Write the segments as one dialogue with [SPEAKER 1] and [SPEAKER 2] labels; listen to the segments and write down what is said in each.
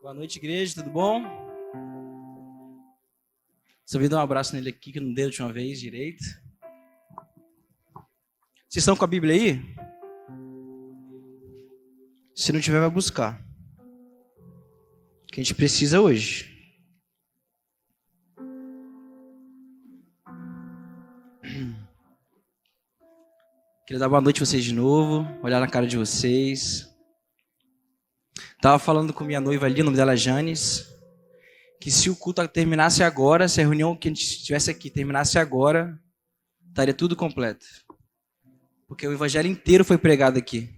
[SPEAKER 1] Boa noite, igreja, tudo bom? Só vim dar um abraço nele aqui, que não deu de última vez direito. Vocês estão com a Bíblia aí? Se não tiver, vai buscar. Que a gente precisa hoje. Queria dar boa noite a vocês de novo, olhar na cara de vocês. Tava falando com minha noiva ali, o nome dela é Janes, que se o culto terminasse agora, se a reunião que a gente estivesse aqui terminasse agora, estaria tudo completo. Porque o evangelho inteiro foi pregado aqui.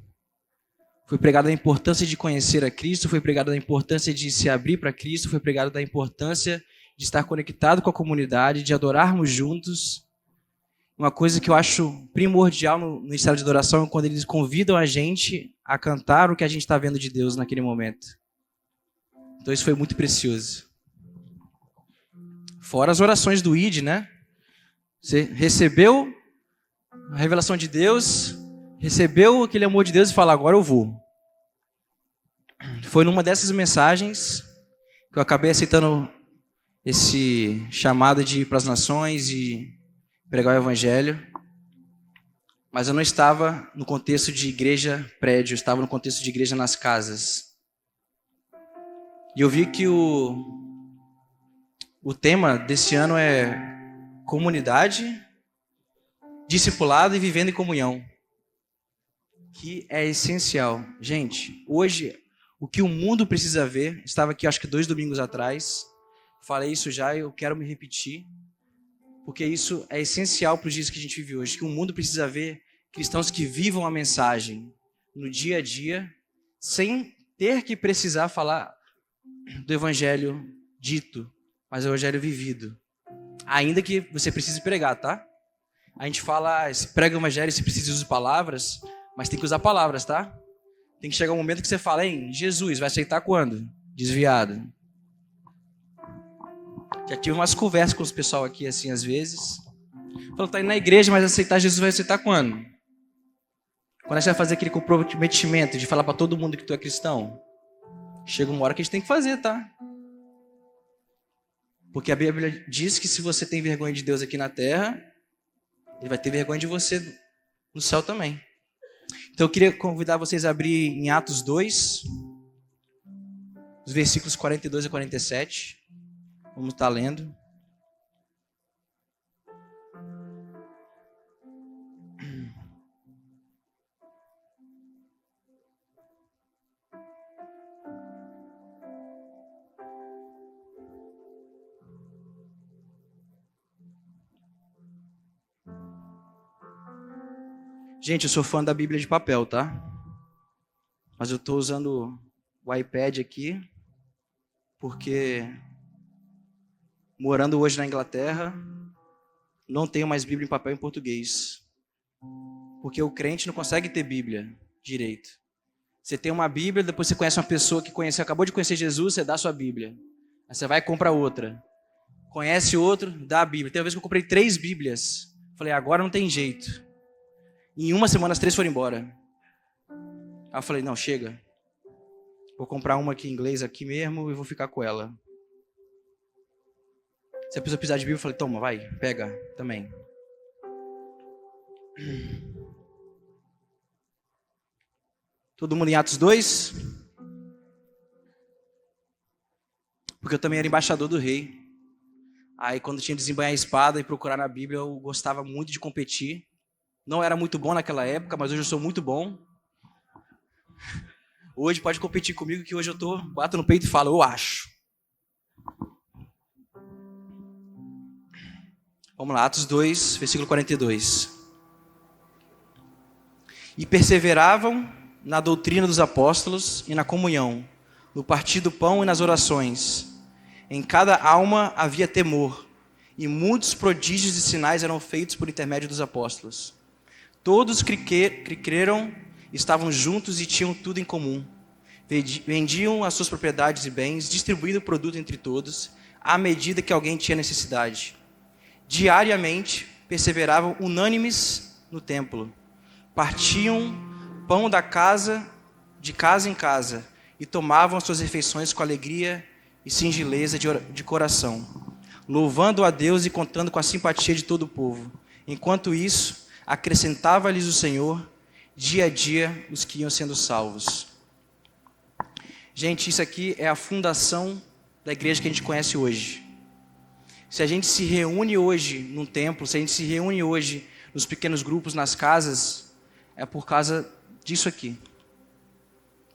[SPEAKER 1] Foi pregado a importância de conhecer a Cristo, foi pregado a importância de se abrir para Cristo, foi pregado a importância de estar conectado com a comunidade, de adorarmos juntos. Uma coisa que eu acho primordial no ministério de adoração é quando eles convidam a gente a cantar o que a gente está vendo de Deus naquele momento. Então isso foi muito precioso. Fora as orações do ID, né? Você recebeu a revelação de Deus, recebeu aquele amor de Deus e fala, agora eu vou. Foi numa dessas mensagens que eu acabei aceitando esse chamado de ir para as nações e pregar o evangelho, mas eu não estava no contexto de igreja prédio, eu estava no contexto de igreja nas casas. E eu vi que o tema desse ano é comunidade, discipulado e vivendo em comunhão, que é essencial. Gente, hoje, o que o mundo precisa ver, estava aqui acho que 2 domingos atrás, falei isso já e eu quero me repetir, porque isso é essencial para os dias que a gente vive hoje, que o mundo precisa ver cristãos que vivam a mensagem no dia a dia, sem ter que precisar falar do evangelho dito, mas o evangelho vivido. Ainda que você precise pregar, tá? A gente fala, se prega o evangelho, se precisa usar palavras, mas tem que usar palavras, tá? Tem que chegar um momento que você fala, hein, Jesus, vai aceitar quando? Desviado. Já tive umas conversas com os pessoal aqui, assim, às vezes. Falou, tá indo na igreja, mas aceitar Jesus vai aceitar quando? Quando a gente vai fazer aquele comprometimento de falar para todo mundo que tu é cristão? Chega uma hora que a gente tem que fazer, tá? Porque a Bíblia diz que se você tem vergonha de Deus aqui na terra, Ele vai ter vergonha de você no céu também. Então eu queria convidar vocês a abrir em Atos 2, os versículos 42 a 47. Vamos estar lendo. Gente, eu sou fã da Bíblia de papel, tá? Mas eu estou usando o iPad aqui, porque morando hoje na Inglaterra, não tenho mais Bíblia em papel em português. Porque o crente não consegue ter Bíblia direito. Você tem uma Bíblia, depois você conhece uma pessoa que acabou de conhecer Jesus, você dá a sua Bíblia. Aí você vai e compra outra. Conhece outro, dá a Bíblia. Tem uma vez que eu comprei 3 Bíblias. Falei, agora não tem jeito. Em uma semana as 3 foram embora. Aí eu falei, não, chega. Vou comprar uma aqui em inglês aqui mesmo e vou ficar com ela. Se a pessoa precisar de Bíblia, eu falei, toma, vai, pega também. Todo mundo em Atos 2? Porque eu também era embaixador do rei. Aí quando tinha que desembanhar a espada e procurar na Bíblia, eu gostava muito de competir. Não era muito bom naquela época, mas hoje eu sou muito bom. Hoje pode competir comigo, que hoje eu bato no peito e falo, eu acho. Vamos lá, Atos 2, versículo 42. E perseveravam na doutrina dos apóstolos e na comunhão, no partir do pão e nas orações. Em cada alma havia temor, e muitos prodígios e sinais eram feitos por intermédio dos apóstolos. Todos que creram estavam juntos e tinham tudo em comum. Vendiam as suas propriedades e bens, distribuindo o produto entre todos, à medida que alguém tinha necessidade. Diariamente perseveravam unânimes no templo. Partiam pão de casa em casa e tomavam suas refeições com alegria e singeleza de coração, louvando a Deus e contando com a simpatia de todo o povo. Enquanto isso, acrescentava-lhes o Senhor, dia a dia, os que iam sendo salvos. Gente, isso aqui é a fundação da igreja que a gente conhece hoje. Se a gente se reúne hoje num templo, se a gente se reúne hoje nos pequenos grupos, nas casas, é por causa disso aqui.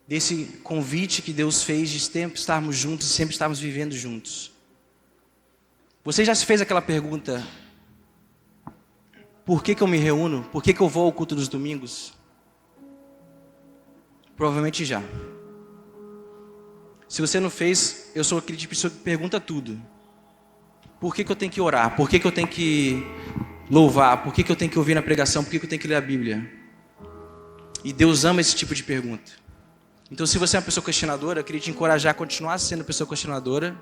[SPEAKER 1] Desse convite que Deus fez de sempre estarmos juntos e sempre estarmos vivendo juntos. Você já se fez aquela pergunta: por que eu me reúno? Por que eu vou ao culto dos domingos? Provavelmente já. Se você não fez, eu sou aquele tipo de pessoa que pergunta tudo. Por que eu tenho que orar? Por que eu tenho que louvar? Por que eu tenho que ouvir na pregação? Por que eu tenho que ler a Bíblia? E Deus ama esse tipo de pergunta. Então, se você é uma pessoa questionadora, eu queria te encorajar a continuar sendo pessoa questionadora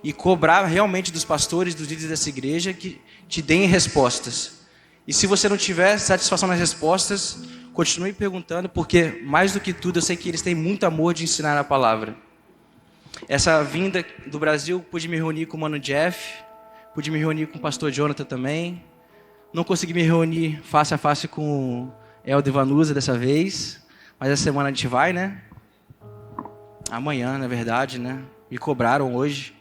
[SPEAKER 1] e cobrar realmente dos pastores, dos líderes dessa igreja que te deem respostas. E se você não tiver satisfação nas respostas, continue perguntando, porque mais do que tudo eu sei que eles têm muito amor de ensinar a palavra. Essa vinda do Brasil, pude me reunir com o Mano Jeff, pude me reunir com o pastor Jonathan também. Não consegui me reunir face a face com o Helder Vanusa dessa vez, mas essa semana a gente vai, né? Amanhã, na verdade, né? Me cobraram hoje.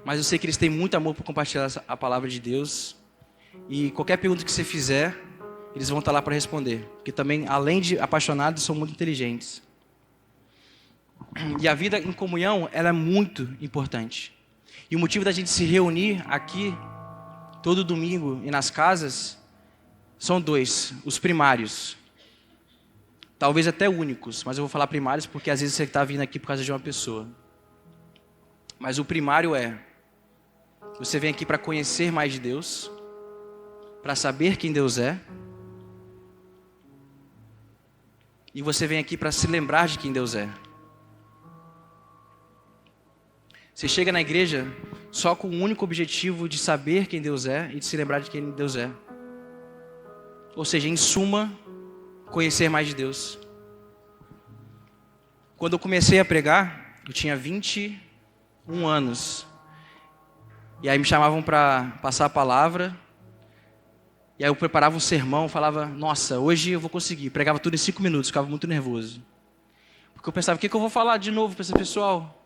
[SPEAKER 1] Mas eu sei que eles têm muito amor por compartilhar a palavra de Deus. E qualquer pergunta que você fizer, eles vão estar lá para responder. Porque também, além de apaixonados, são muito inteligentes. E a vida em comunhão, ela é muito importante. E o motivo da gente se reunir aqui, todo domingo e nas casas, são dois. Os primários. Talvez até únicos, mas eu vou falar primários porque às vezes você está vindo aqui por causa de uma pessoa. Mas o primário é: você vem aqui para conhecer mais de Deus, para saber quem Deus é, e você vem aqui para se lembrar de quem Deus é. Você chega na igreja só com o único objetivo de saber quem Deus é e de se lembrar de quem Deus é. Ou seja, em suma, conhecer mais de Deus. Quando eu comecei a pregar, eu tinha 21 anos. E aí me chamavam para passar a palavra. E aí eu preparava um sermão, falava: nossa, hoje eu vou conseguir. Pregava tudo em 5 minutos, ficava muito nervoso. Porque eu pensava: o que eu vou falar de novo para esse pessoal?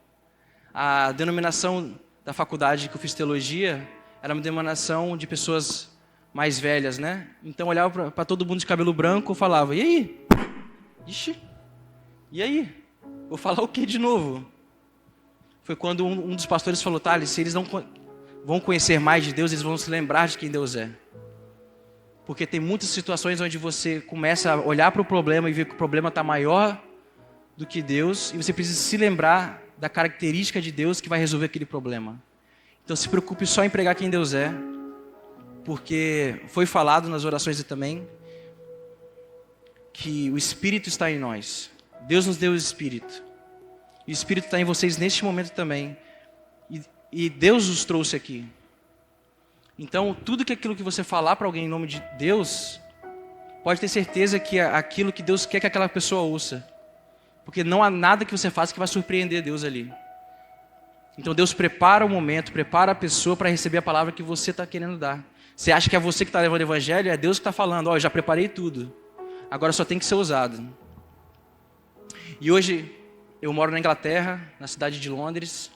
[SPEAKER 1] A denominação da faculdade que eu fiz teologia era uma denominação de pessoas mais velhas, né? Então eu olhava para todo mundo de cabelo branco e falava: e aí? Ixi, e aí? Vou falar o que de novo? Foi quando um dos pastores falou: Thales, se eles não vão conhecer mais de Deus, eles vão se lembrar de quem Deus é. Porque tem muitas situações onde você começa a olhar para o problema e ver que o problema está maior do que Deus, e você precisa se lembrar da característica de Deus que vai resolver aquele problema. Então se preocupe só em pregar quem Deus é, porque foi falado nas orações também que o Espírito está em nós. Deus nos deu o Espírito. E o Espírito está em vocês neste momento também. E Deus os trouxe aqui. Então, tudo aquilo que você falar para alguém em nome de Deus, pode ter certeza que é aquilo que Deus quer que aquela pessoa ouça. Porque não há nada que você faça que vai surpreender Deus ali. Então Deus prepara o momento, prepara a pessoa para receber a palavra que você está querendo dar. Você acha que é você que está levando o evangelho? É Deus que está falando: ó, eu já preparei tudo. Agora só tem que ser usado. E hoje eu moro na Inglaterra, na cidade de Londres,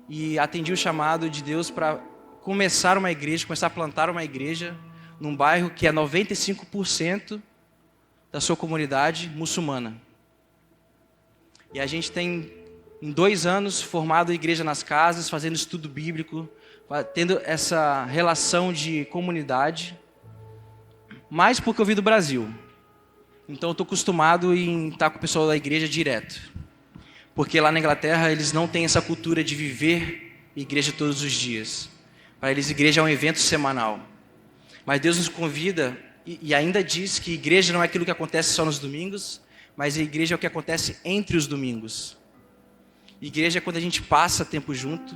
[SPEAKER 1] e atendi o chamado de Deus para começar uma igreja, começar a plantar uma igreja num bairro que é 95% da sua comunidade muçulmana. E a gente tem, em 2 anos, formado igreja nas casas, fazendo estudo bíblico, tendo essa relação de comunidade, mais porque eu vim do Brasil. Então eu estou acostumado em estar com o pessoal da igreja direto. Porque lá na Inglaterra eles não têm essa cultura de viver igreja todos os dias. Para eles igreja é um evento semanal. Mas Deus nos convida e ainda diz que igreja não é aquilo que acontece só nos domingos, mas a igreja é o que acontece entre os domingos. Igreja é quando a gente passa tempo junto,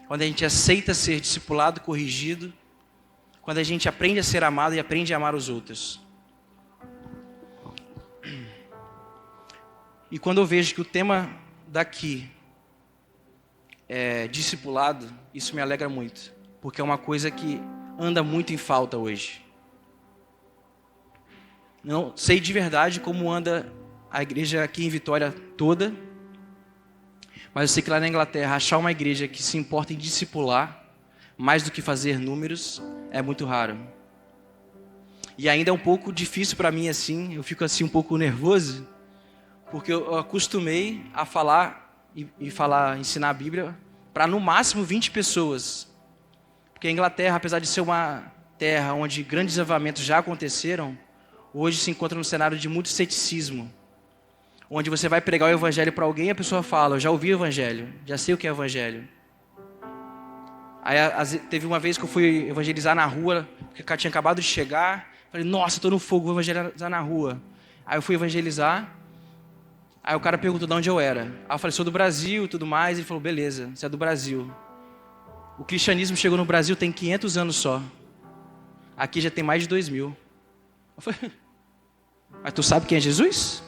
[SPEAKER 1] quando a gente aceita ser discipulado, corrigido, quando a gente aprende a ser amado e aprende a amar os outros. E quando eu vejo que o tema daqui é discipulado, isso me alegra muito, porque é uma coisa que anda muito em falta hoje. Não sei de verdade como anda a igreja aqui em Vitória toda, mas eu sei que lá na Inglaterra, achar uma igreja que se importa em discipular, mais do que fazer números, é muito raro. E ainda é um pouco difícil para mim assim, eu fico assim um pouco nervoso, porque eu acostumei a falar ensinar a Bíblia para no máximo 20 pessoas. Porque a Inglaterra, apesar de ser uma terra onde grandes avivamentos já aconteceram, hoje se encontra num cenário de muito ceticismo. Onde você vai pregar o evangelho para alguém e a pessoa fala, eu já ouvi o evangelho, já sei o que é evangelho. Aí teve uma vez que eu fui evangelizar na rua, porque o cara tinha acabado de chegar, falei, nossa, estou no fogo, vou evangelizar na rua. Aí eu fui evangelizar, aí o cara perguntou de onde eu era. Aí eu falei, sou do Brasil e tudo mais. Ele falou, beleza, você é do Brasil. O cristianismo chegou no Brasil tem 500 anos só. Aqui já tem mais de 2000. Eu falei, mas tu sabe quem é Jesus?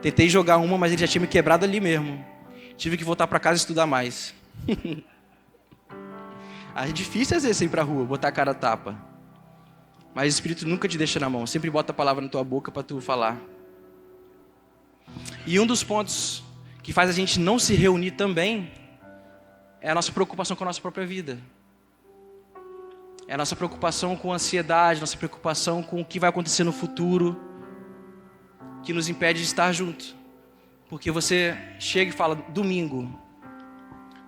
[SPEAKER 1] Tentei jogar uma, mas ele já tinha me quebrado ali mesmo. Tive que voltar para casa e estudar mais. É difícil às vezes ir para a rua, botar a cara a tapa. Mas o Espírito nunca te deixa na mão. Sempre bota a palavra na tua boca para tu falar. E um dos pontos que faz a gente não se reunir também é a nossa preocupação com a nossa própria vida. É a nossa preocupação com a ansiedade, nossa preocupação com o que vai acontecer no futuro, que nos impede de estar junto. Porque você chega e fala, domingo,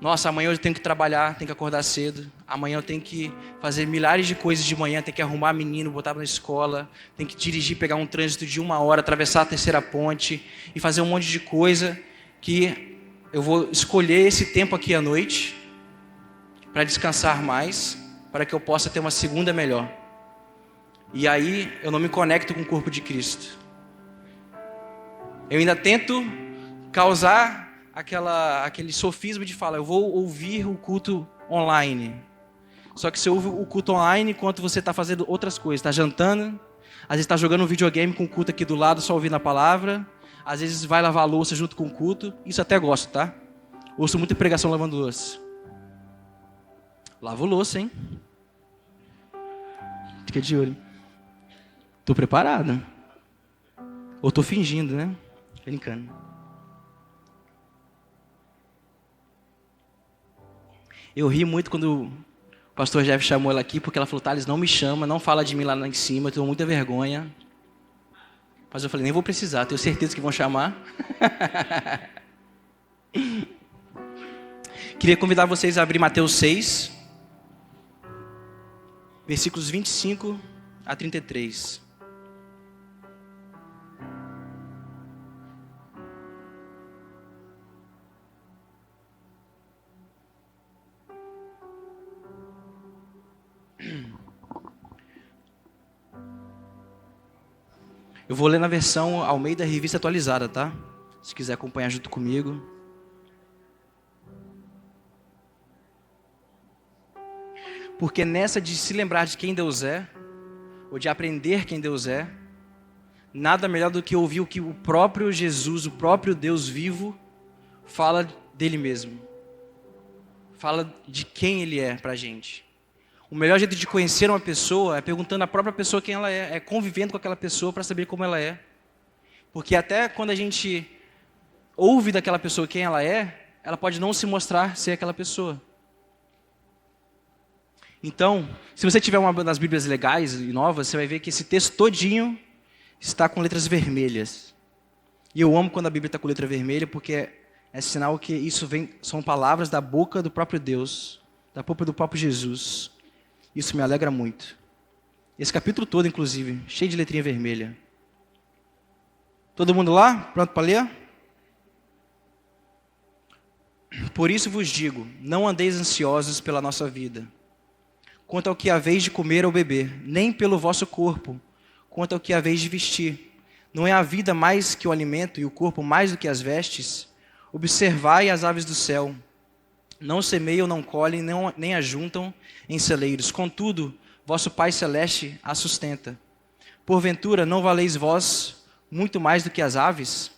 [SPEAKER 1] nossa, amanhã eu tenho que trabalhar, tenho que acordar cedo, amanhã eu tenho que fazer milhares de coisas de manhã, tenho que arrumar menino, botar na escola, tenho que dirigir, pegar um trânsito de 1 hora, atravessar a terceira ponte e fazer um monte de coisa que eu vou escolher esse tempo aqui à noite para descansar mais, para que eu possa ter uma segunda melhor. E aí eu não me conecto com o corpo de Cristo. Eu ainda tento causar aquele sofisma de falar, eu vou ouvir o culto online. Só que você ouve o culto online enquanto você está fazendo outras coisas. Está jantando, às vezes está jogando um videogame com o culto aqui do lado, só ouvindo a palavra. Às vezes vai lavar a louça junto com o culto. Isso até gosto, tá? Ouço muita pregação lavando louça. Lavo louça, hein? Fica de olho. Tô preparado. Ou tô fingindo, né? Brincando. Eu ri muito quando o pastor Jeff chamou ela aqui, porque ela falou, Thales, não me chama, não fala de mim lá em cima, eu tenho muita vergonha. Mas eu falei, nem vou precisar, tenho certeza que vão chamar. Queria convidar vocês a abrir Mateus 6, versículos 25 a 33. Eu vou ler na versão Almeida Revista Atualizada, tá? Se quiser acompanhar junto comigo. Porque nessa de se lembrar de quem Deus é, ou de aprender quem Deus é, nada melhor do que ouvir o que o próprio Jesus, o próprio Deus vivo, fala dele mesmo. Fala de quem ele é pra gente. O melhor jeito de conhecer uma pessoa é perguntando à própria pessoa quem ela é convivendo com aquela pessoa para saber como ela é. Porque até quando a gente ouve daquela pessoa quem ela pode não se mostrar ser aquela pessoa. Então, se você tiver uma das Bíblias legais e novas, você vai ver que esse texto todinho está com letras vermelhas. E eu amo quando a Bíblia está com letra vermelha, porque é sinal que isso são palavras da boca do próprio Deus, da boca do próprio Jesus. Isso me alegra muito. Esse capítulo todo, inclusive, cheio de letrinha vermelha. Todo mundo lá? Pronto para ler? Por isso vos digo, não andeis ansiosos pela nossa vida, quanto ao que haveis de comer ou beber, nem pelo vosso corpo, quanto ao que haveis de vestir. Não é a vida mais que o alimento e o corpo mais do que as vestes? Observai as aves do céu. Não semeiam, não colhem, nem ajuntam em celeiros. Contudo, vosso Pai Celeste a sustenta. Porventura, não valeis vós muito mais do que as aves?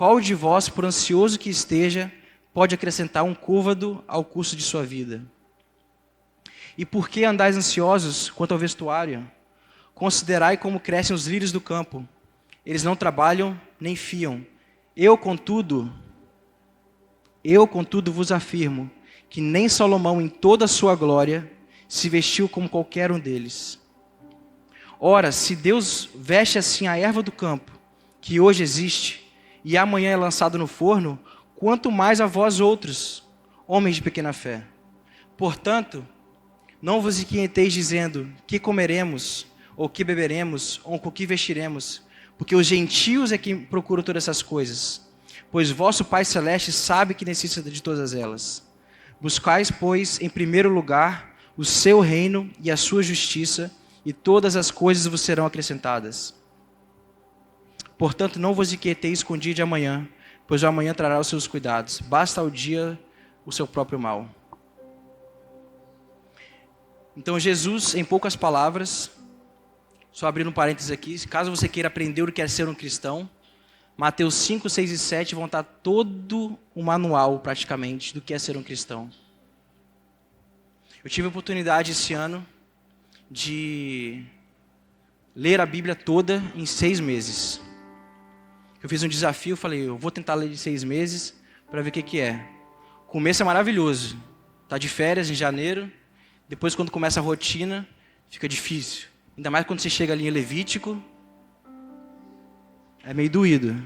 [SPEAKER 1] Qual de vós, por ansioso que esteja, pode acrescentar um côvado ao curso de sua vida? E por que andais ansiosos quanto ao vestuário? Considerai como crescem os lírios do campo. Eles não trabalham nem fiam. Eu, contudo, vos afirmo que nem Salomão, em toda a sua glória, se vestiu como qualquer um deles. Ora, se Deus veste assim a erva do campo, que hoje existe, e amanhã é lançado no forno, quanto mais a vós outros, homens de pequena fé. Portanto, não vos inquieteis dizendo, que comeremos, ou que beberemos, ou com que vestiremos, porque os gentios é que procuram todas essas coisas. Pois vosso Pai Celeste sabe que necessita de todas elas. Buscais, pois, em primeiro lugar, o seu reino e a sua justiça, e todas as coisas vos serão acrescentadas. Portanto, não vos inquieteis com o dia de amanhã, pois o amanhã trará os seus cuidados. Basta ao dia o seu próprio mal. Então, Jesus, em poucas palavras, só abrindo um parênteses aqui, caso você queira aprender o que é ser um cristão, Mateus 5, 6 e 7 vão estar todo o manual, praticamente, do que é ser um cristão. Eu tive a oportunidade esse ano de ler a Bíblia toda em 6 meses. Eu fiz um desafio, falei, eu vou tentar ler de 6 meses para ver o que é. O começo é maravilhoso. Tá de férias em janeiro, depois quando começa a rotina, fica difícil. Ainda mais quando você chega ali em Levítico, é meio doído.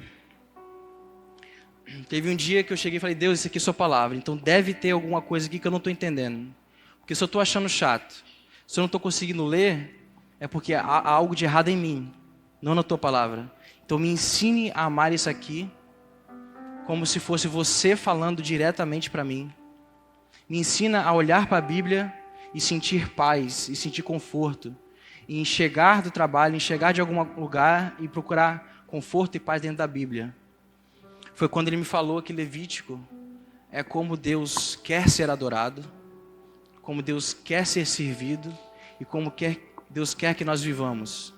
[SPEAKER 1] Teve um dia que eu cheguei e falei, Deus, isso aqui é sua palavra, então deve ter alguma coisa aqui que eu não estou entendendo. Porque se eu estou achando chato, se eu não estou conseguindo ler, é porque há algo de errado em mim, não na tua palavra. Então me ensine a amar isso aqui, como se fosse você falando diretamente para mim. Me ensina a olhar para a Bíblia e sentir paz, e sentir conforto. E chegar do trabalho, chegar de algum lugar e procurar conforto e paz dentro da Bíblia. Foi quando ele me falou que Levítico é como Deus quer ser adorado, como Deus quer ser servido e como Deus quer que nós vivamos.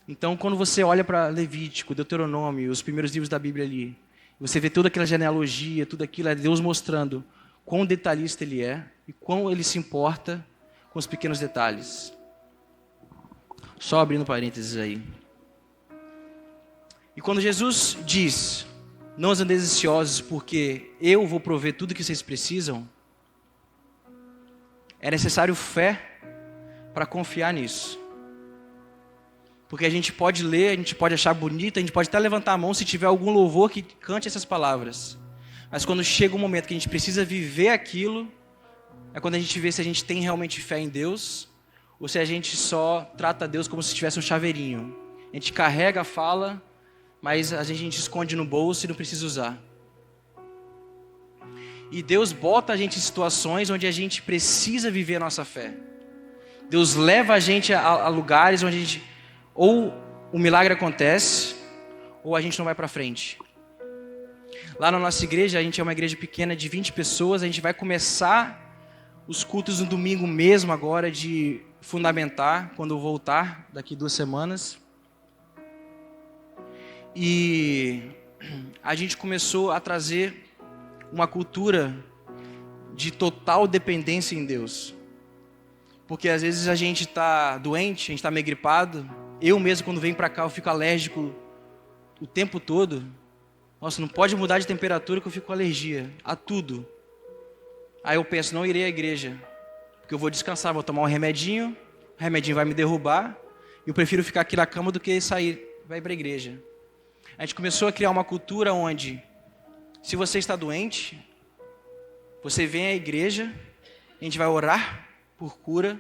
[SPEAKER 1] Então, quando você olha para Levítico, Deuteronômio, os primeiros livros da Bíblia ali, você vê toda aquela genealogia, tudo aquilo, é Deus mostrando quão detalhista Ele é e quão Ele se importa com os pequenos detalhes. Só abrindo parênteses aí. E quando Jesus diz, não andeis ansiosos porque eu vou prover tudo que vocês precisam, é necessário fé para confiar nisso. Porque a gente pode ler, a gente pode achar bonito, a gente pode até levantar a mão se tiver algum louvor que cante essas palavras. Mas quando chega um momento que a gente precisa viver aquilo, é quando a gente vê se a gente tem realmente fé em Deus, ou se a gente só trata Deus como se tivesse um chaveirinho. A gente carrega a fala, mas a gente esconde no bolso e não precisa usar. E Deus bota a gente em situações onde a gente precisa viver a nossa fé. Deus leva a gente a lugares onde a gente, ou o milagre acontece, ou a gente não vai para frente. Lá na nossa igreja, a gente é uma igreja pequena de 20 pessoas, a gente vai começar os cultos no domingo mesmo agora de fundamentar, quando eu voltar, daqui 2 semanas. E a gente começou a trazer uma cultura de total dependência em Deus. Porque às vezes a gente está doente, a gente está meio gripado. Eu mesmo, quando venho para cá, eu fico alérgico o tempo todo. Nossa, não pode mudar de temperatura que eu fico com alergia a tudo. Aí eu penso, não irei à igreja, porque eu vou descansar, vou tomar um remedinho, o remedinho vai me derrubar, e eu prefiro ficar aqui na cama do que sair, vai para a igreja. A gente começou a criar uma cultura onde, se você está doente, você vem à igreja, a gente vai orar por cura,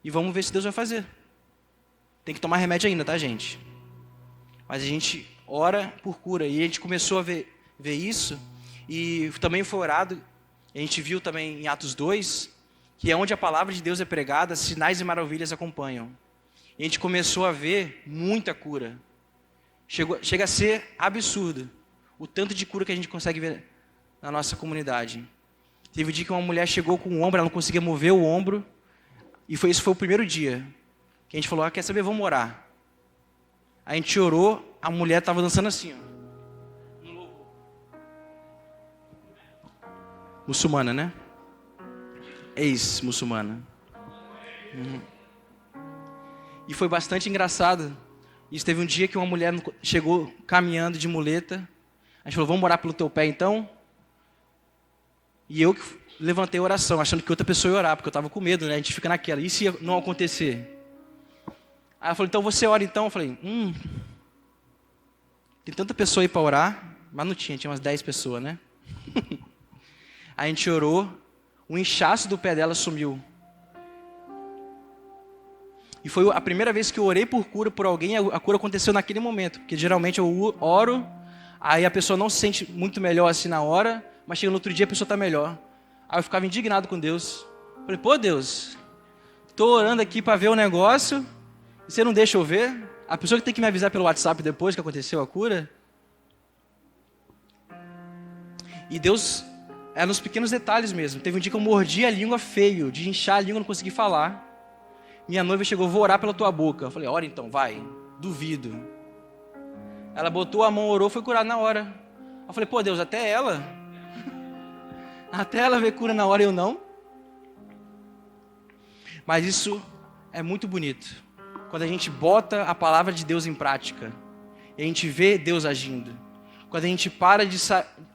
[SPEAKER 1] e vamos ver se Deus vai fazer. Tem que tomar remédio ainda, tá, gente? Mas a gente ora por cura. E a gente começou a ver isso. E também foi orado. A gente viu também em Atos 2, que é onde a palavra de Deus é pregada, sinais e maravilhas acompanham. E a gente começou a ver muita cura. Chega a ser absurdo o tanto de cura que a gente consegue ver na nossa comunidade. Teve um dia que uma mulher chegou com o ombro, ela não conseguia mover o ombro. E esse foi o primeiro dia que a gente falou, quer saber, vamos orar. A gente orou, a mulher estava dançando assim, ó. Muçulmana, né? Ex-muçulmana. E foi bastante engraçado. Isso teve um dia que uma mulher chegou caminhando de muleta. A gente falou, vamos orar pelo teu pé então? E eu que levantei a oração, achando que outra pessoa ia orar, porque eu estava com medo, né? A gente fica naquela, e se não acontecer? Aí ela falou, então você ora então? Eu falei, tem tanta pessoa aí para orar, mas não tinha umas 10 pessoas, né? Aí a gente orou, o inchaço do pé dela sumiu. E foi a primeira vez que eu orei por cura por alguém, a cura aconteceu naquele momento. Porque geralmente eu oro, aí a pessoa não se sente muito melhor assim na hora, mas chega no outro dia a pessoa está melhor. Aí eu ficava indignado com Deus. Falei, pô Deus, estou orando aqui para ver o negócio, e você não deixa eu ver? A pessoa que tem que me avisar pelo WhatsApp depois que aconteceu a cura. E Deus, é nos pequenos detalhes mesmo. Teve um dia que eu mordi a língua feio, de inchar a língua, não consegui falar. Minha noiva chegou, vou orar pela tua boca. Eu falei, ora então, vai. Duvido. Ela botou a mão, orou, foi curada na hora. Eu falei, pô Deus, até ela? Até ela vê cura na hora e eu não? Mas isso é muito bonito. Quando a gente bota a palavra de Deus em prática. E a gente vê Deus agindo. Quando a gente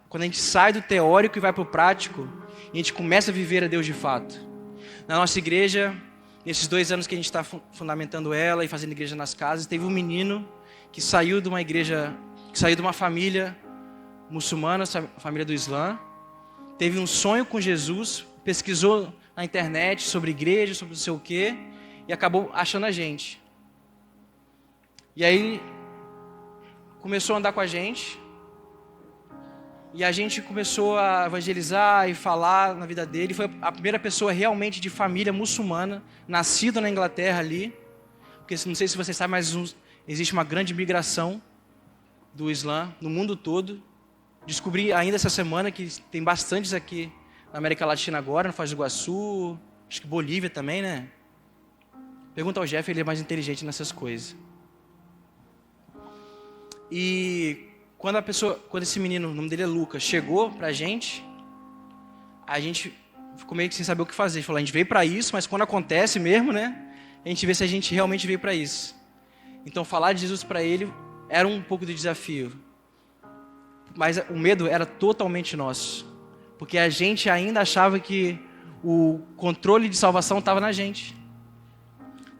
[SPEAKER 1] quando a gente sai do teórico e vai para o prático. E a gente começa a viver a Deus de fato. Na nossa igreja... Nesses 2 anos que a gente está fundamentando ela e fazendo igreja nas casas, teve um menino que saiu de uma igreja, que saiu de uma família muçulmana, família do Islã, teve um sonho com Jesus, pesquisou na internet sobre igreja, sobre não sei o quê, e acabou achando a gente. E aí começou a andar com a gente, e a gente começou a evangelizar e falar na vida dele. Foi a primeira pessoa realmente de família muçulmana, nascida na Inglaterra ali. Porque não sei se vocês sabem, mas existe uma grande migração do Islã no mundo todo. Descobri ainda essa semana que tem bastantes aqui na América Latina agora, no Foz do Iguaçu, acho que Bolívia também, né? Pergunta ao Jeff, ele é mais inteligente nessas coisas. E... Quando esse menino, o nome dele é Lucas, chegou pra gente, a gente ficou meio que sem saber o que fazer. A gente falou, a gente veio para isso, mas quando acontece mesmo, né? A gente vê se a gente realmente veio para isso. Então falar de Jesus para ele era um pouco de desafio. Mas o medo era totalmente nosso. Porque a gente ainda achava que o controle de salvação estava na gente.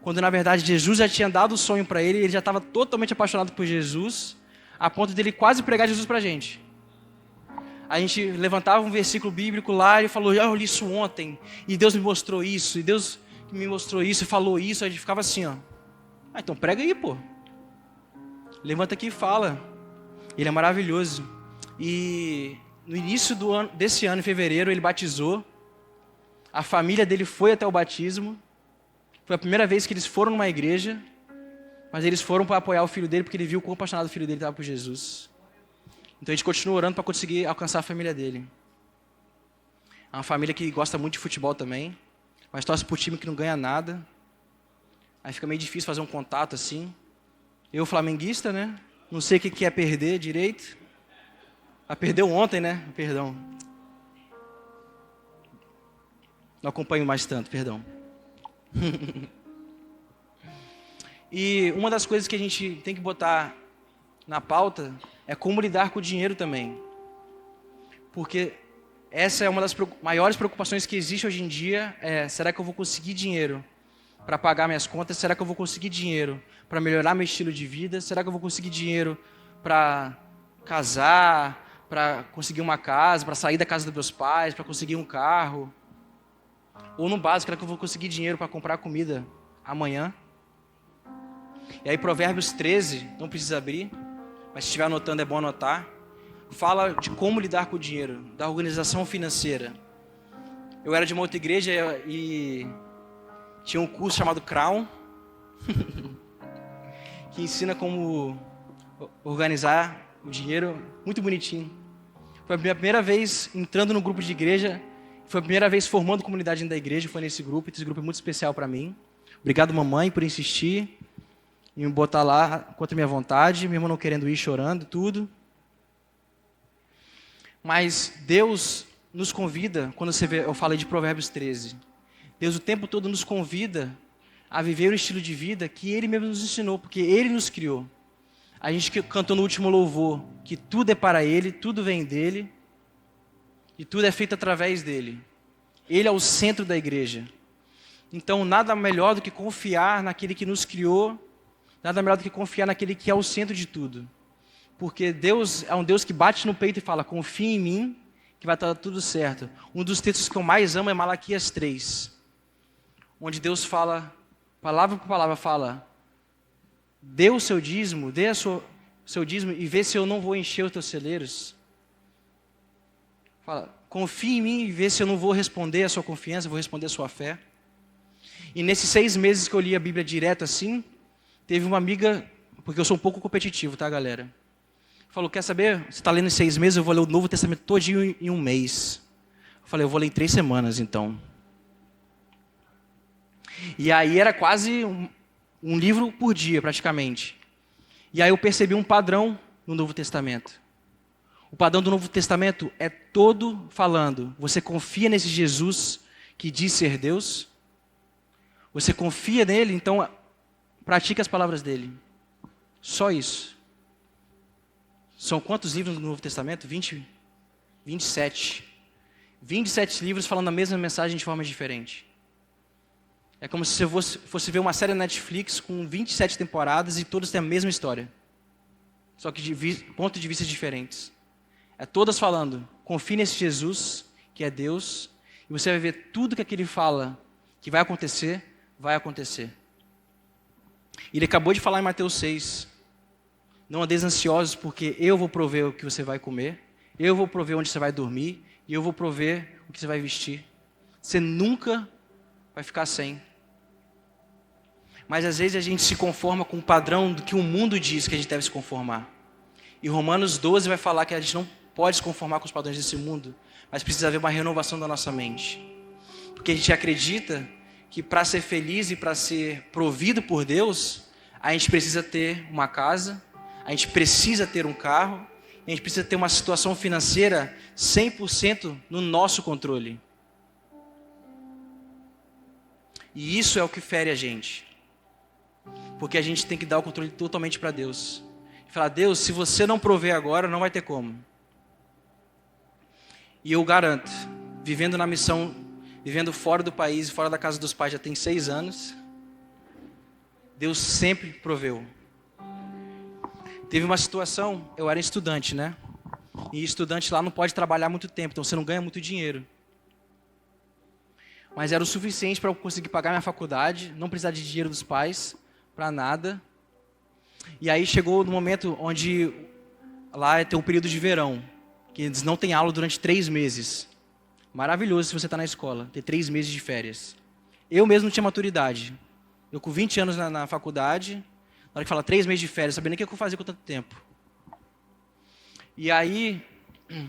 [SPEAKER 1] Quando na verdade Jesus já tinha dado o sonho para ele, ele já estava totalmente apaixonado por Jesus, a ponto dele quase pregar Jesus pra gente. A gente levantava um versículo bíblico lá e falou, eu li isso ontem, e Deus me mostrou isso, e Deus me mostrou isso, e falou isso, a gente ficava assim, ó. Então prega aí, pô. Levanta aqui e fala. Ele é maravilhoso. E no início desse ano, em fevereiro, ele batizou. A família dele foi até o batismo. Foi a primeira vez que eles foram numa igreja. Mas eles foram para apoiar o filho dele, porque ele viu o quão apaixonado o filho dele estava por Jesus. Então a gente continua orando para conseguir alcançar a família dele. É uma família que gosta muito de futebol também, mas torce por time que não ganha nada. Aí fica meio difícil fazer um contato assim. Eu, flamenguista, né? Não sei o que é perder direito. Perdeu ontem, né? Perdão. Não acompanho mais tanto, perdão. E uma das coisas que a gente tem que botar na pauta é como lidar com o dinheiro também. Porque essa é uma das maiores preocupações que existe hoje em dia, será que eu vou conseguir dinheiro para pagar minhas contas? Será que eu vou conseguir dinheiro para melhorar meu estilo de vida? Será que eu vou conseguir dinheiro para casar, para conseguir uma casa, para sair da casa dos meus pais, para conseguir um carro? Ou no básico, será que eu vou conseguir dinheiro para comprar comida amanhã? E aí Provérbios 13, não precisa abrir, mas se estiver anotando é bom anotar, fala de como lidar com o dinheiro, da organização financeira. Eu era de uma outra igreja e tinha um curso chamado Crown, que ensina como organizar o dinheiro, muito bonitinho. Foi a minha primeira vez entrando no grupo de igreja, foi a primeira vez formando comunidade dentro da igreja, foi nesse grupo, esse grupo é muito especial para mim. Obrigado, mamãe, por insistir e me botar lá contra a minha vontade, meu irmão não querendo ir, chorando, tudo. Mas Deus nos convida, quando você vê, eu falei de Provérbios 13, Deus o tempo todo nos convida a viver um estilo de vida que Ele mesmo nos ensinou, porque Ele nos criou. A gente cantou no último louvor que tudo é para Ele, tudo vem dEle, e tudo é feito através dEle. Ele é o centro da igreja. Então, nada melhor do que confiar naquele que nos criou, nada melhor do que confiar naquele que é o centro de tudo. Porque Deus é um Deus que bate no peito e fala, confia em mim, que vai estar tudo certo. Um dos textos que eu mais amo é Malaquias 3, onde Deus fala, palavra por palavra, fala, dê o seu dízimo, dê o seu dízimo e vê se eu não vou encher os teus celeiros. Fala, confie em mim e vê se eu não vou responder a sua confiança, vou responder a sua fé. E nesses 6 meses que eu li a Bíblia direto assim, teve uma amiga, porque eu sou um pouco competitivo, tá, galera? Falou, quer saber? Você está lendo em 6 meses, eu vou ler o Novo Testamento todinho em 1 mês. Eu falei, eu vou ler em 3 semanas, então. E aí era quase um livro por dia, praticamente. E aí eu percebi um padrão no Novo Testamento. O padrão do Novo Testamento é todo falando, você confia nesse Jesus que diz ser Deus? Você confia nele, então pratica as palavras dele. Só isso. São quantos livros no Novo Testamento? 27. 27 livros falando a mesma mensagem de forma diferente. É como se você fosse ver uma série na Netflix com 27 temporadas e todas têm a mesma história. Só que de pontos de vista diferentes. É todas falando, confie nesse Jesus, que é Deus, e você vai ver tudo que ele fala que vai acontecer. Ele acabou de falar em Mateus 6, não andeis ansiosos, porque eu vou prover o que você vai comer, eu vou prover onde você vai dormir, e eu vou prover o que você vai vestir. Você nunca vai ficar sem. Mas às vezes a gente se conforma com o padrão do que o mundo diz que a gente deve se conformar. E Romanos 12 vai falar que a gente não pode se conformar com os padrões desse mundo, mas precisa haver uma renovação da nossa mente. Porque a gente acredita que para ser feliz e para ser provido por Deus, a gente precisa ter uma casa, a gente precisa ter um carro, a gente precisa ter uma situação financeira 100% no nosso controle. E isso é o que fere a gente. Porque a gente tem que dar o controle totalmente para Deus. E falar, Deus, se você não prover agora, não vai ter como. E eu garanto, vivendo na missão, vivendo fora do país, fora da casa dos pais, já tem 6 anos, Deus sempre proveu. Teve uma situação, eu era estudante, né? E estudante lá não pode trabalhar muito tempo, então você não ganha muito dinheiro. Mas era o suficiente para eu conseguir pagar minha faculdade, não precisar de dinheiro dos pais, para nada. E aí chegou no momento onde lá tem um período de verão, que eles não têm aula durante 3 meses. Maravilhoso se você está na escola, ter 3 meses de férias. Eu mesmo não tinha maturidade. Eu com 20 anos na faculdade, na hora que fala 3 meses de férias, sabia nem o que eu fazia com tanto tempo. E aí,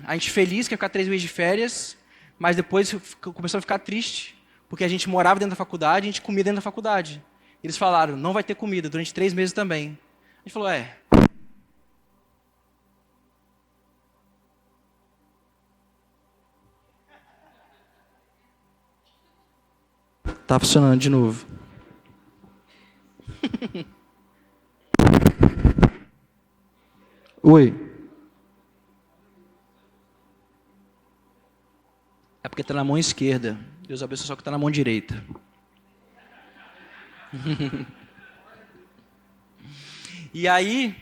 [SPEAKER 1] a gente feliz que ia ficar 3 meses de férias, mas depois começou a ficar triste, porque a gente morava dentro da faculdade, a gente comia dentro da faculdade. Eles falaram, não vai ter comida durante 3 meses também. A gente falou, tá funcionando de novo. Oi. É porque tá na mão esquerda. Deus abençoe só que tá na mão direita. E aí,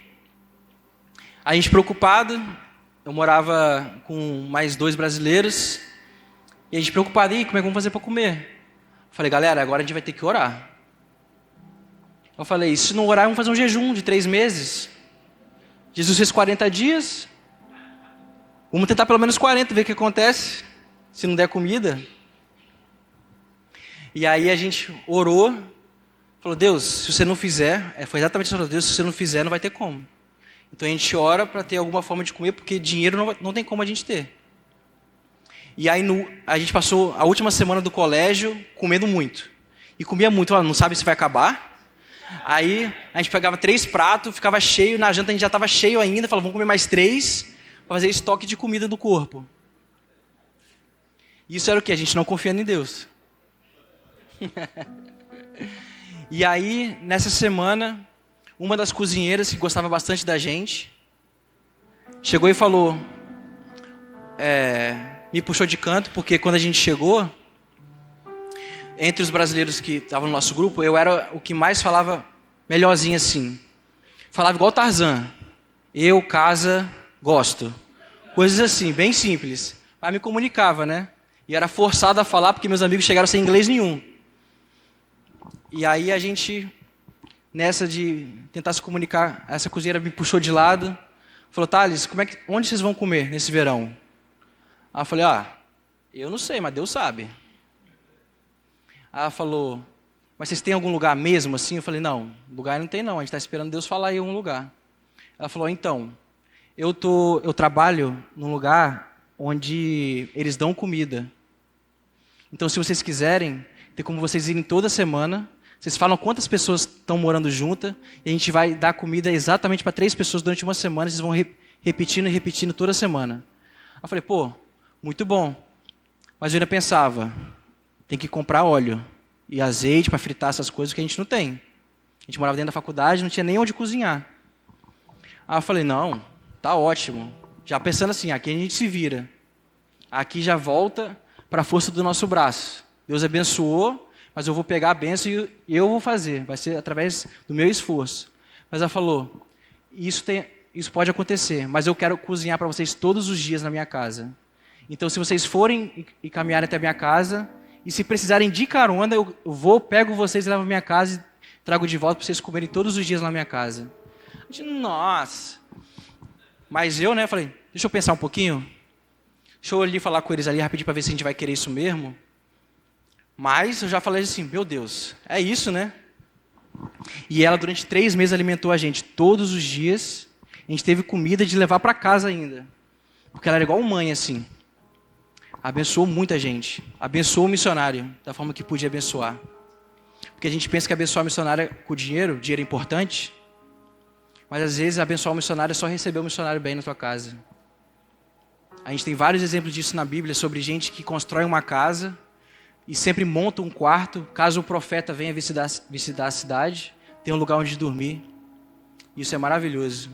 [SPEAKER 1] a gente preocupado, eu morava com mais 2 brasileiros, e a gente preocupado, como é que vamos fazer para comer? Eu falei, galera, agora a gente vai ter que orar. Eu falei, se não orar, vamos fazer um jejum de 3 meses. Jesus fez 40 dias, vamos tentar pelo menos 40, ver o que acontece, se não der comida. E aí a gente orou, falou, Deus, se você não fizer, foi exatamente isso, Deus, se você não fizer, não vai ter como. Então a gente ora para ter alguma forma de comer, porque dinheiro não tem como a gente ter. E aí a gente passou a última semana do colégio comendo muito. E comia muito, não sabe se vai acabar. Aí a gente pegava 3 pratos, ficava cheio, na janta a gente já estava cheio ainda, falava, vamos comer mais 3, para fazer estoque de comida do corpo. Isso era o quê? A gente não confiando em Deus. E aí, nessa semana, uma das cozinheiras que gostava bastante da gente, chegou e falou, me puxou de canto, porque quando a gente chegou, entre os brasileiros que estavam no nosso grupo, eu era o que mais falava melhorzinho assim. Falava igual Tarzan. Eu, casa, gosto. Coisas assim, bem simples. Mas me comunicava, né? E era forçado a falar porque meus amigos chegaram sem inglês nenhum. E aí a gente, nessa de tentar se comunicar, essa cozinheira me puxou de lado. Falou, Thales, onde vocês vão comer nesse verão? Aí eu falei, eu não sei, mas Deus sabe. Aí ela falou, mas vocês têm algum lugar mesmo assim? Eu falei, não, lugar não tem não, a gente está esperando Deus falar em algum lugar. Ela falou, então, eu trabalho num lugar onde eles dão comida. Então, se vocês quiserem, tem como vocês irem toda semana, vocês falam quantas pessoas estão morando juntas, e a gente vai dar comida exatamente para 3 pessoas durante uma semana, e vocês vão repetindo e repetindo toda semana. Eu falei, pô, muito bom. Mas eu ainda pensava, tem que comprar óleo e azeite para fritar essas coisas que a gente não tem. A gente morava dentro da faculdade, não tinha nem onde cozinhar. Aí eu falei, não, tá ótimo. Já pensando assim, aqui a gente se vira. Aqui já volta para a força do nosso braço. Deus abençoou, mas eu vou pegar a bênção e eu vou fazer. Vai ser através do meu esforço. Mas ela falou, isso pode acontecer, mas eu quero cozinhar para vocês todos os dias na minha casa. Então, se vocês forem e caminharem até a minha casa, e se precisarem de carona, eu pego vocês e levo à minha casa e trago de volta para vocês comerem todos os dias na minha casa. Eu disse, nossa. Mas eu, falei, deixa eu pensar um pouquinho. Deixa eu ali falar com eles ali rapidinho para ver se a gente vai querer isso mesmo. Mas eu já falei assim, meu Deus, é isso, né? E ela durante 3 meses alimentou a gente todos os dias. A gente teve comida de levar para casa ainda. Porque ela era igual mãe, assim. Abençoou muita gente. Abençoou o missionário da forma que podia abençoar. Porque a gente pensa que abençoar o missionário com dinheiro é importante. Mas às vezes abençoar o missionário é só receber o missionário bem na tua casa. A gente tem vários exemplos disso na Bíblia, sobre gente que constrói uma casa e sempre monta um quarto, caso o profeta venha visitar a cidade, tem um lugar onde dormir. Isso é maravilhoso.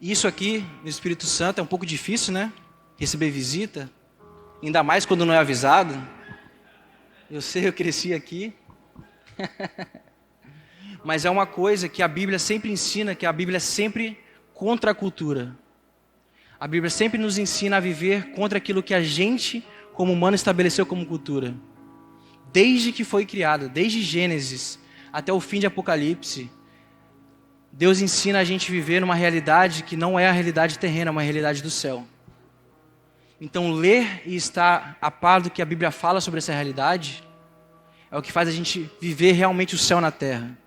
[SPEAKER 1] Isso aqui, no Espírito Santo, é um pouco difícil, né? Receber visita, ainda mais quando não é avisado. Eu sei, eu cresci aqui. Mas é uma coisa que a Bíblia sempre ensina, que a Bíblia é sempre contra a cultura. A Bíblia sempre nos ensina a viver contra aquilo que a gente, como humano, estabeleceu como cultura. Desde que foi criada, desde Gênesis até o fim de Apocalipse, Deus ensina a gente a viver numa realidade que não é a realidade terrena, é uma realidade do céu. Então, ler e estar a par do que a Bíblia fala sobre essa realidade é o que faz a gente viver realmente o céu na terra.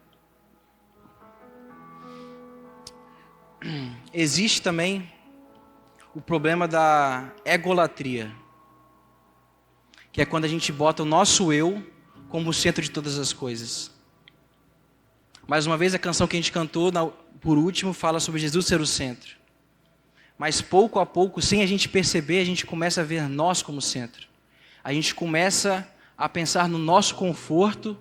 [SPEAKER 1] Existe também o problema da egolatria, que é quando a gente bota o nosso eu como o centro de todas as coisas. Mais uma vez, a canção que a gente cantou, por último, fala sobre Jesus ser o centro. Mas pouco a pouco, sem a gente perceber, a gente começa a ver nós como centro. A gente começa a pensar no nosso conforto,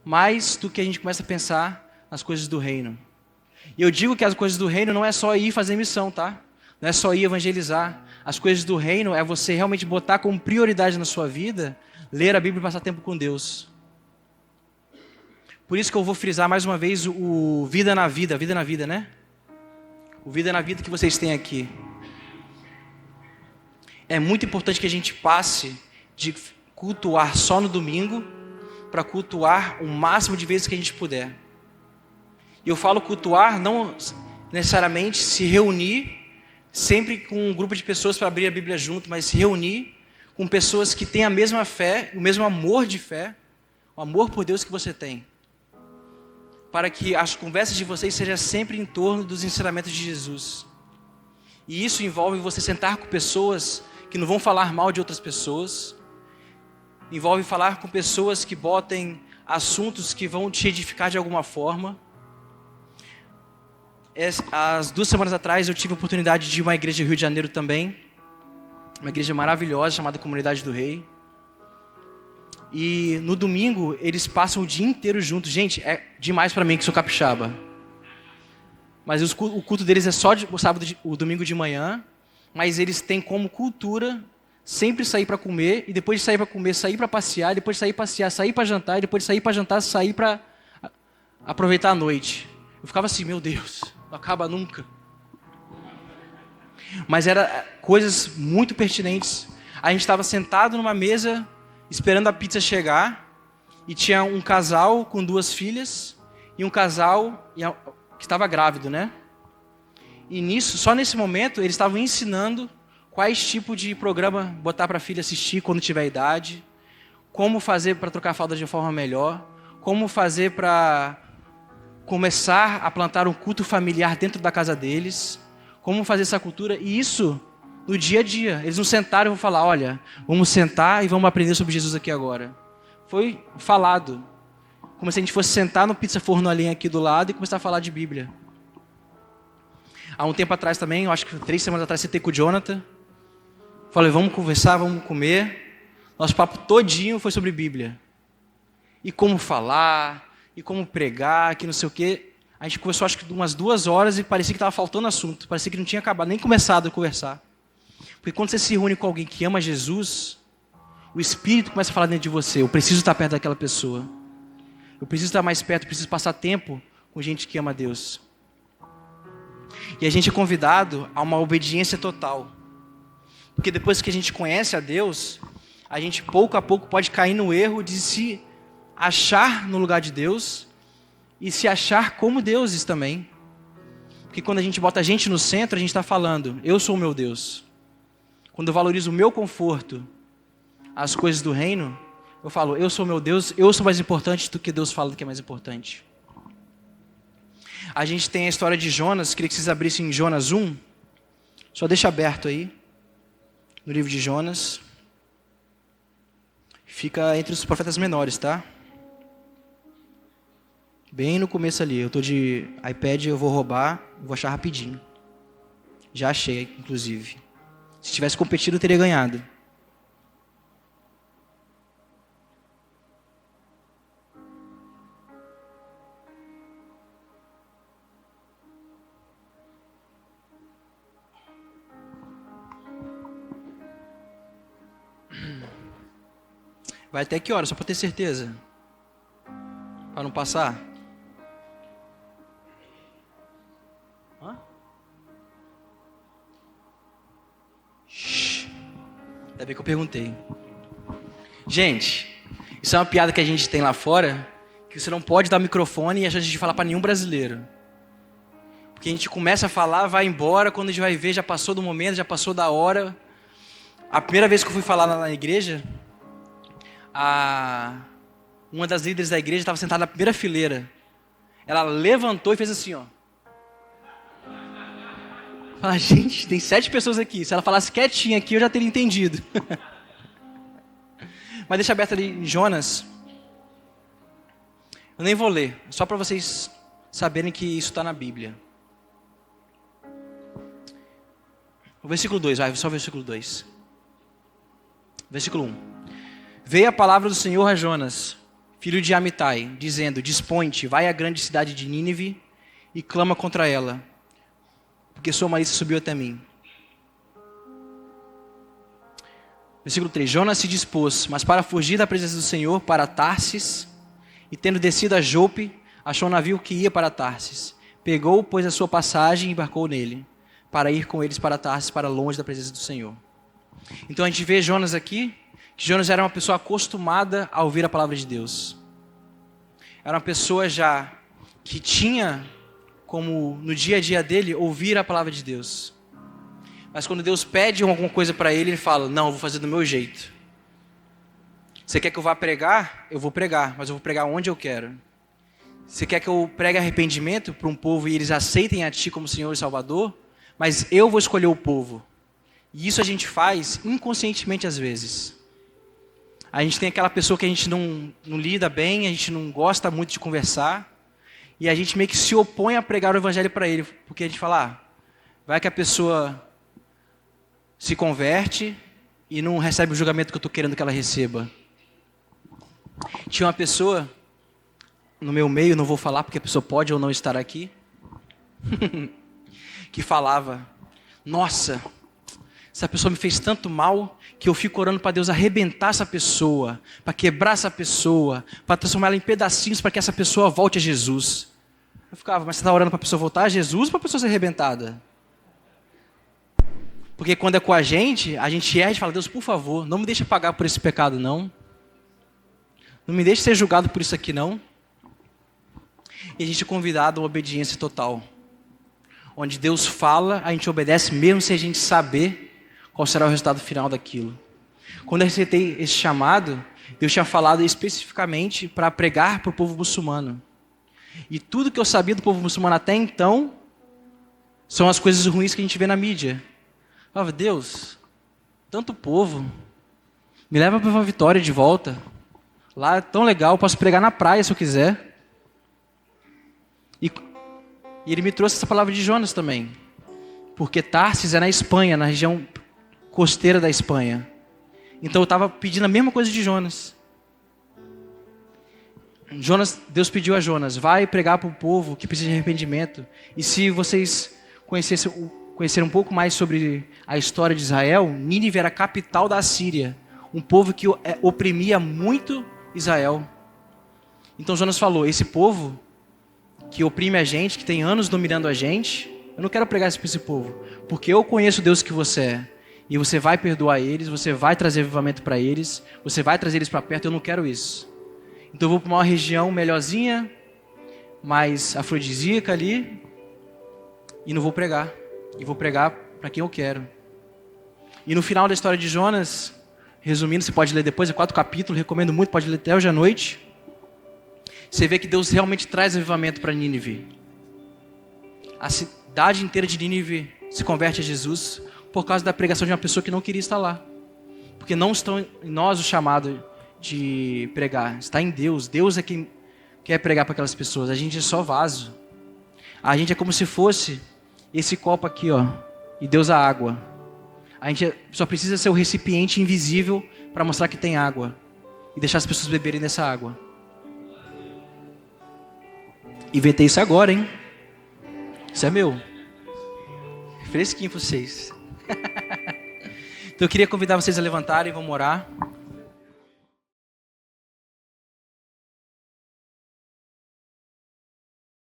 [SPEAKER 1] mais do que a gente começa a pensar nas coisas do reino. E eu digo que as coisas do reino não é só ir fazer missão, tá? Não é só ir evangelizar. As coisas do reino é você realmente botar como prioridade na sua vida, ler a Bíblia e passar tempo com Deus. Por isso que eu vou frisar mais uma vez o vida na vida, né? O vida na vida que vocês têm aqui. É muito importante que a gente passe de cultuar só no domingo para cultuar o máximo de vezes que a gente puder. E eu falo cultuar, não necessariamente se reunir sempre com um grupo de pessoas para abrir a Bíblia junto, mas se reunir com pessoas que têm a mesma fé, o mesmo amor de fé, o amor por Deus que você tem. Para que as conversas de vocês sejam sempre em torno dos ensinamentos de Jesus. E isso envolve você sentar com pessoas que não vão falar mal de outras pessoas. Envolve falar com pessoas que botem assuntos que vão te edificar de alguma forma. As 2 semanas atrás eu tive a oportunidade de ir a uma igreja do Rio de Janeiro também. uma igreja maravilhosa chamada Comunidade do Rei. E no domingo eles passam o dia inteiro juntos. Gente, é demais para mim que sou capixaba. Mas o culto deles é só o sábado, o domingo de manhã. Mas eles têm como cultura sempre sair para comer, e depois de sair para comer, sair para passear, depois de sair passear, sair para jantar, e depois de sair para jantar, sair para aproveitar a noite. Eu ficava assim, meu Deus, não acaba nunca. Mas eram coisas muito pertinentes. A gente estava sentado numa mesa, esperando a pizza chegar, e tinha um casal com 2 filhas, e um casal que estava grávido, né? E nisso, só nesse momento, eles estavam ensinando quais tipos de programa botar para a filha assistir quando tiver idade, como fazer para trocar a fralda de forma melhor, como fazer para começar a plantar um culto familiar dentro da casa deles, como fazer essa cultura, e isso no dia a dia. Eles não sentaram e vão falar, olha, vamos sentar e vamos aprender sobre Jesus aqui agora. Foi falado, como se a gente fosse sentar no pizza forno ali aqui do lado e começar a falar de Bíblia. Há um tempo atrás também, eu acho que 3 semanas atrás, sentei com o Jonathan. Falei, vamos conversar, vamos comer. Nosso papo todinho foi sobre Bíblia. E como falar, e como pregar, que não sei o quê. A gente conversou acho que umas 2 horas e parecia que estava faltando assunto. Parecia que não tinha acabado, nem começado a conversar. Porque quando você se reúne com alguém que ama Jesus, o Espírito começa a falar dentro de você. Eu preciso estar perto daquela pessoa. Eu preciso estar mais perto, eu preciso passar tempo com gente que ama Deus. E a gente é convidado a uma obediência total. Porque depois que a gente conhece a Deus, a gente pouco a pouco pode cair no erro de se achar no lugar de Deus e se achar como deuses também. Porque quando a gente bota a gente no centro, a gente está falando, eu sou o meu Deus. Quando eu valorizo o meu conforto, as coisas do reino, eu falo, eu sou o meu Deus, eu sou mais importante do que Deus fala que é mais importante. A gente tem a história de Jonas, queria que vocês abrissem em Jonas 1. Só deixa aberto aí, no livro de Jonas. Fica entre os profetas menores, tá? Bem no começo ali. Eu tô de iPad, eu vou roubar, vou achar rapidinho. Já achei, inclusive. Se tivesse competido, eu teria ganhado. Vai até que hora, só para ter certeza? Para não passar? Hã? Shhh. Ainda bem que eu perguntei. Gente, isso é uma piada que a gente tem lá fora, que você não pode dar o microfone e a gente falar para nenhum brasileiro. Porque a gente começa a falar, vai embora, quando a gente vai ver, já passou do momento, já passou da hora. A primeira vez que eu fui falar na igreja, uma das líderes da igreja estava sentada na primeira fileira. Ela levantou e fez assim, ó. Fala, gente, tem 7 pessoas aqui. Se ela falasse quietinha aqui, eu já teria entendido. Mas deixa aberto ali em Jonas. Eu nem vou ler, só para vocês saberem que isso está na Bíblia. O versículo 2, vai, só o versículo 2. Versículo 1. Veio a palavra do Senhor a Jonas, filho de Amitai, dizendo, dispõe-te, vai à grande cidade de Nínive e clama contra ela, porque sua malícia subiu até mim. Versículo 3. Jonas se dispôs, mas para fugir da presença do Senhor, para Tarsis, e tendo descido a Jope, achou um navio que ia para Tarsis. Pegou, pois, a sua passagem e embarcou nele, para ir com eles para Tarsis, para longe da presença do Senhor. Então a gente vê Jonas aqui, que Jonas era uma pessoa acostumada a ouvir a palavra de Deus. Era uma pessoa já que tinha como no dia a dia dele ouvir a palavra de Deus. Mas quando Deus pede alguma coisa para ele, ele fala, não, eu vou fazer do meu jeito. Você quer que eu vá pregar? Eu vou pregar, mas eu vou pregar onde eu quero. Você quer que eu pregue arrependimento para um povo e eles aceitem a ti como Senhor e Salvador? Mas eu vou escolher o povo. E isso a gente faz inconscientemente às vezes. A gente tem aquela pessoa que a gente não lida bem, a gente não gosta muito de conversar, e a gente meio que se opõe a pregar o evangelho para ele, porque a gente fala, vai que a pessoa se converte, e não recebe o julgamento que eu estou querendo que ela receba. Tinha uma pessoa no meu meio, não vou falar porque a pessoa pode ou não estar aqui, que falava: nossa, essa pessoa me fez tanto mal que eu fico orando para Deus arrebentar essa pessoa, para quebrar essa pessoa, para transformar ela em pedacinhos para que essa pessoa volte a Jesus. Eu ficava: mas você está orando para a pessoa voltar a Jesus ou para a pessoa ser arrebentada? Porque quando é com a gente erra e fala: Deus, por favor, não me deixe pagar por esse pecado, não. Não me deixe ser julgado por isso aqui, não. E a gente é convidado a uma obediência total. Onde Deus fala, a gente obedece mesmo sem a gente saber qual será o resultado final daquilo. Quando eu aceitei esse chamado, Deus tinha falado especificamente para pregar para o povo muçulmano. E tudo que eu sabia do povo muçulmano até então são as coisas ruins que a gente vê na mídia. Eu falava: Deus, tanto povo, me leva para uma Vitória de volta. Lá é tão legal, eu posso pregar na praia se eu quiser. E ele me trouxe essa palavra de Jonas também. Porque Tarsis é na Espanha, na região costeira da Espanha. Então eu estava pedindo a mesma coisa de Jonas. Deus pediu a Jonas: vai pregar para o povo que precisa de arrependimento. E se vocês conhecerem um pouco mais sobre a história de Israel, Nínive era a capital da Assíria. Um povo que oprimia muito Israel. Então Jonas falou: esse povo que oprime a gente, que tem anos dominando a gente, eu não quero pregar isso para esse povo, porque eu conheço o Deus que você é, e você vai perdoar eles, você vai trazer avivamento para eles, você vai trazer eles para perto. Eu não quero isso. Então eu vou para uma região melhorzinha, mais afrodisíaca ali, e não vou pregar, e vou pregar para quem eu quero. E no final da história de Jonas, resumindo, você pode ler depois, é 4 capítulos, recomendo muito, pode ler até hoje à noite. Você vê que Deus realmente traz avivamento para Nínive. A cidade inteira de Nínive se converte a Jesus por causa da pregação de uma pessoa que não queria estar lá. Porque não estão em nós o chamado de pregar, está em Deus. Deus é quem quer pregar para aquelas pessoas. A gente é só vaso. A gente é como se fosse esse copo aqui, ó, e Deus a água. A gente só precisa ser o recipiente invisível para mostrar que tem água e deixar as pessoas beberem dessa água. Inventei isso agora, hein? Isso é meu. Fresquinho para vocês. Então eu queria convidar vocês a levantarem, vamos orar.